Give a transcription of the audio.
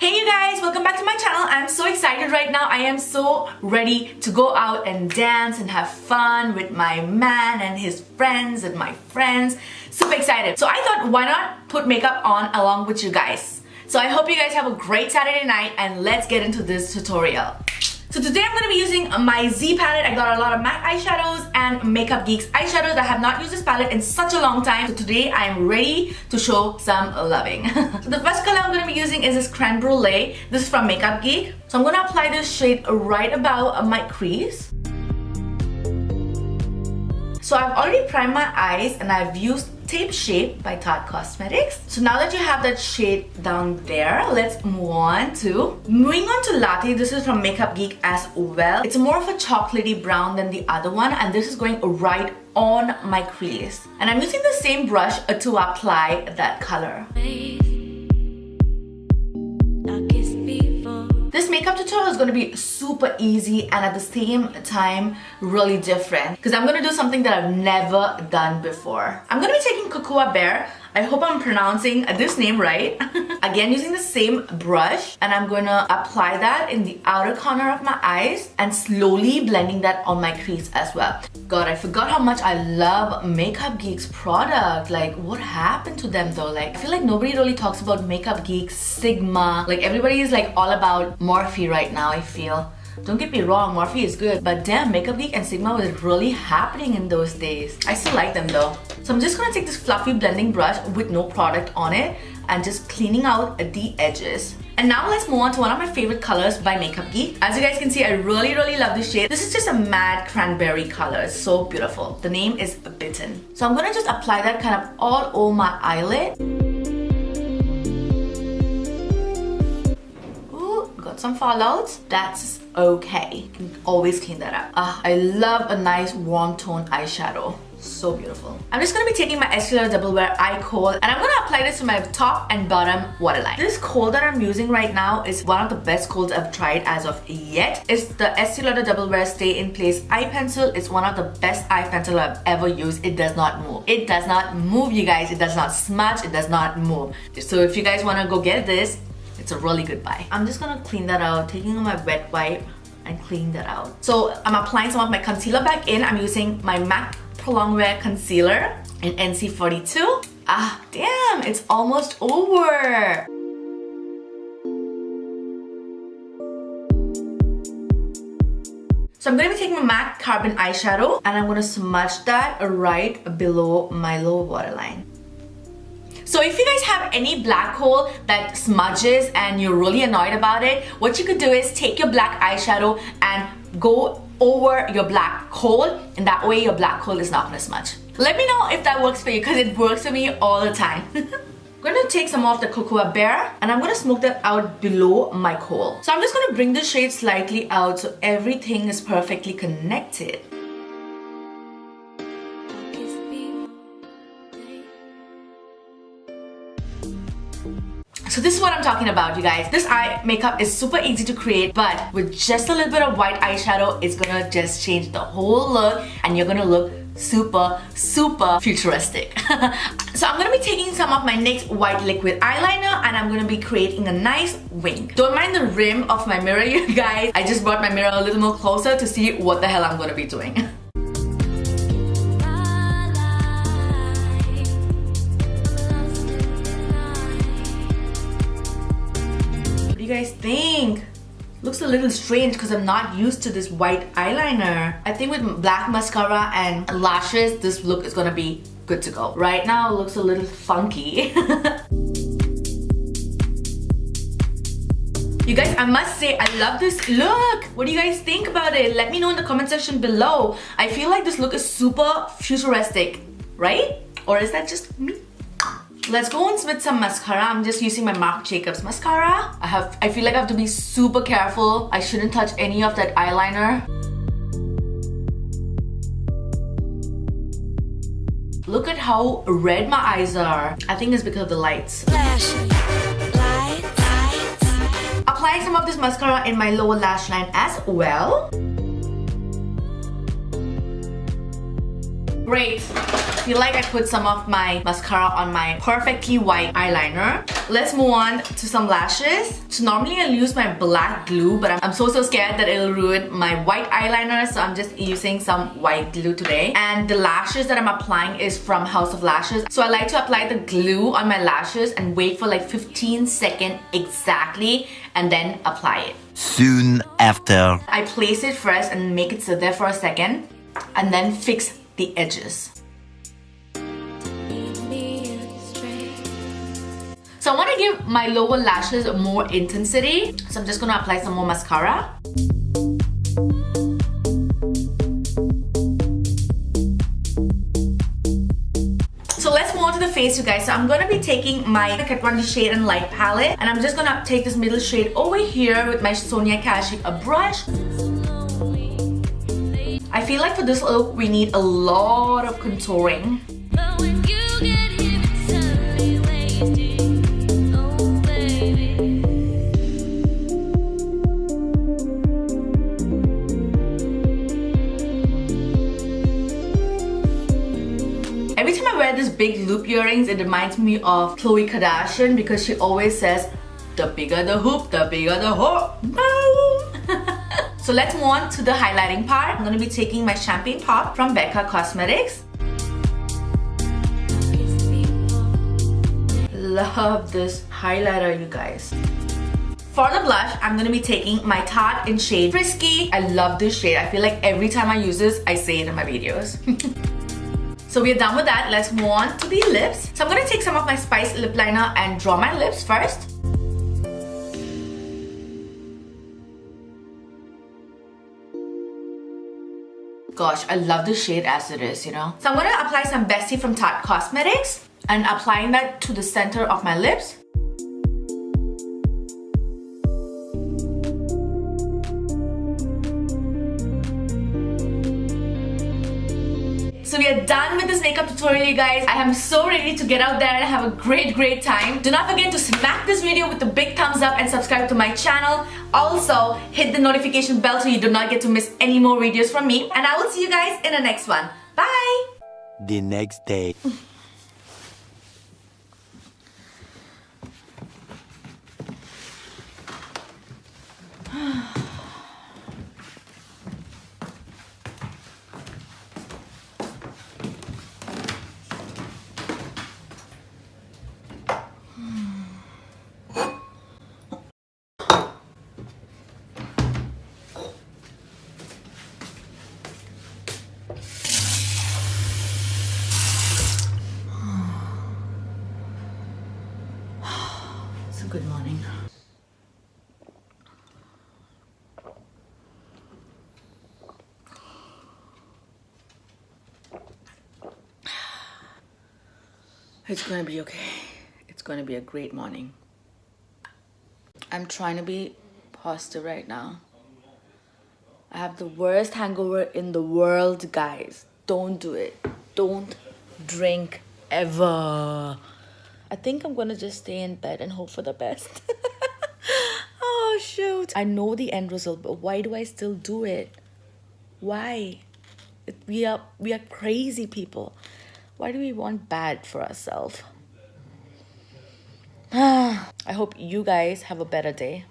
Hey you guys, welcome back to my channel. I'm so excited right now. I am so ready to go out and dance and have fun with my man and his friends and my friends. Super excited. So I thought, why not put makeup on along with you guys? So I hope you guys have a great Saturday night and let's get into this tutorial. So today I'm going to be using my Z palette. I got a lot of MAC eyeshadows and Makeup Geeks eyeshadows. I have not used this palette in such a long time. So today I am ready to show some loving. So the first color I'm going to be using is this Creme Brulee. This is from Makeup Geek. So I'm going to apply this shade right above my crease. So I've already primed my eyes and I've used Tape Shape by Tarte Cosmetics. So now that you have that shade down there, let's move on to Latte. This is from Makeup Geek as well. It's more of a chocolatey brown than the other one, and this is going right on my crease. And I'm using the same brush to apply that color. This makeup tutorial is going to be super easy and at the same time really different because I'm going to do something that I've never done before. I'm going to be taking Cocoa Bear. I hope I'm pronouncing this name right. Again, using the same brush, and I'm going to apply that in the outer corner of my eyes and slowly blending that on my crease as well. God, I forgot how much I love Makeup Geek's product. Like, what happened to them though? Like, I feel like nobody really talks about Makeup Geek, Sigma. Like, everybody is like all about Morphe right now, I feel. Don't get me wrong, Morphe is good, but damn, Makeup Geek and Sigma was really happening in those days. I still like them though. So I'm just gonna take this fluffy blending brush with no product on it and just cleaning out the edges. And now let's move on to one of my favorite colors by Makeup Geek. As you guys can see, I really love this shade. This is just a matte cranberry color. It's so beautiful. The name is Bitten. So I'm gonna just apply that kind of all over my eyelid. Ooh, got some fallouts. That's okay. You can always clean that up. I love a nice warm tone eyeshadow. So beautiful. I'm just going to be taking my Estee Lauder Double Wear Eye Kohl and I'm going to apply this to my top and bottom waterline. This kohl that I'm using right now is one of the best kohls I've tried as of yet. It's the Estee Lauder Double Wear Stay in Place eye pencil. It's one of the best eye pencil I've ever used. It does not move. It does not move, you guys. It does not smudge. It does not move. So if you guys want to go get this, it's a really good buy. I'm just going to clean that out, taking my wet wipe and clean that out. So I'm applying some of my concealer back in. I'm using my MAC Prolong Wear Concealer in NC42. Damn, it's almost over. So I'm going to be taking my MAC Carbon Eyeshadow and I'm going to smudge that right below my lower waterline. So if you guys have any black hole that smudges and you're really annoyed about it, what you could do is take your black eyeshadow and go over your black hole, and that way your black hole is not going to smudge. Let me know if that works for you because it works for me all the time. I'm going to take some of the Cocoa Bear and I'm going to smoke that out below my kohl. So I'm just going to bring the shade slightly out so everything is perfectly connected. So this is what I'm talking about, you guys. This eye makeup is super easy to create, but with just a little bit of white eyeshadow, it's gonna just change the whole look and you're gonna look super futuristic. So I'm gonna be taking some of my NYX white liquid eyeliner and I'm gonna be creating a nice wing. Don't mind the rim of my mirror, you guys. I just brought my mirror a little more closer to see what the hell I'm gonna be doing. What do you guys think? Looks a little strange because I'm not used to this white eyeliner. I think with black mascara and lashes, this look is gonna be good to go. Right now, it looks a little funky. You guys, I must say, I love this look. What do you guys think about it? Let me know in the comment section below. I feel like this look is super futuristic, right? Or is that just me? Let's go in with some mascara. I'm just using my Marc Jacobs mascara. I feel like I have to be super careful. I shouldn't touch any of that eyeliner. Look at how red my eyes are. I think it's because of the lights. Applying some of this mascara in my lower lash line as well. Great. I feel like I put some of my mascara on my perfectly white eyeliner. Let's move on to some lashes. So normally I'll use my black glue, but I'm so scared that it'll ruin my white eyeliner, so I'm just using some white glue today. And the lashes that I'm applying is from House of Lashes. So I like to apply the glue on my lashes and wait for like 15 seconds exactly and then apply it. Soon after. I place it first and make it sit there for a second and then fix the edges. So I want to give my lower lashes more intensity. So I'm just going to apply some more mascara. So let's move on to the face, you guys. So I'm going to be taking my Kat Von D Shade and Light palette. And I'm just going to take this middle shade over here with my Sonia Kashuk brush. I feel like for this look, we need a lot of contouring. Every time I wear these big loop earrings, it reminds me of Khloe Kardashian because she always says, the bigger the hoop, the bigger the hoop. So let's move on to the highlighting part. I'm going to be taking my Champagne Pop from Becca Cosmetics. Love this highlighter, you guys. For the blush, I'm going to be taking my Tarte in shade Frisky. I love this shade. I feel like every time I use this, I say it in my videos. So we're done with that. Let's move on to the lips. So I'm going to take some of my Spice lip liner and draw my lips first. Gosh, I love this shade as it is, you know. So I'm going to apply some Bestie from Tarte Cosmetics and applying that to the center of my lips. So we are done with this makeup tutorial, you guys. I am so ready to get out there and have a great time. Do not forget to smack this video with a big thumbs up and subscribe to my channel. Also, hit the notification bell so you do not get to miss any more videos from me. And I will see you guys in the next one. Bye! The next day. Good morning. It's gonna be okay. It's gonna be a great morning. I'm trying to be positive right now. I have the worst hangover in the world, guys. Don't do it. Don't drink ever. I think I'm gonna just stay in bed and hope for the best. Oh shoot. I know the end result, but why do I still do it? Why? We are crazy people. Why do we want bad for ourselves? I hope you guys have a better day.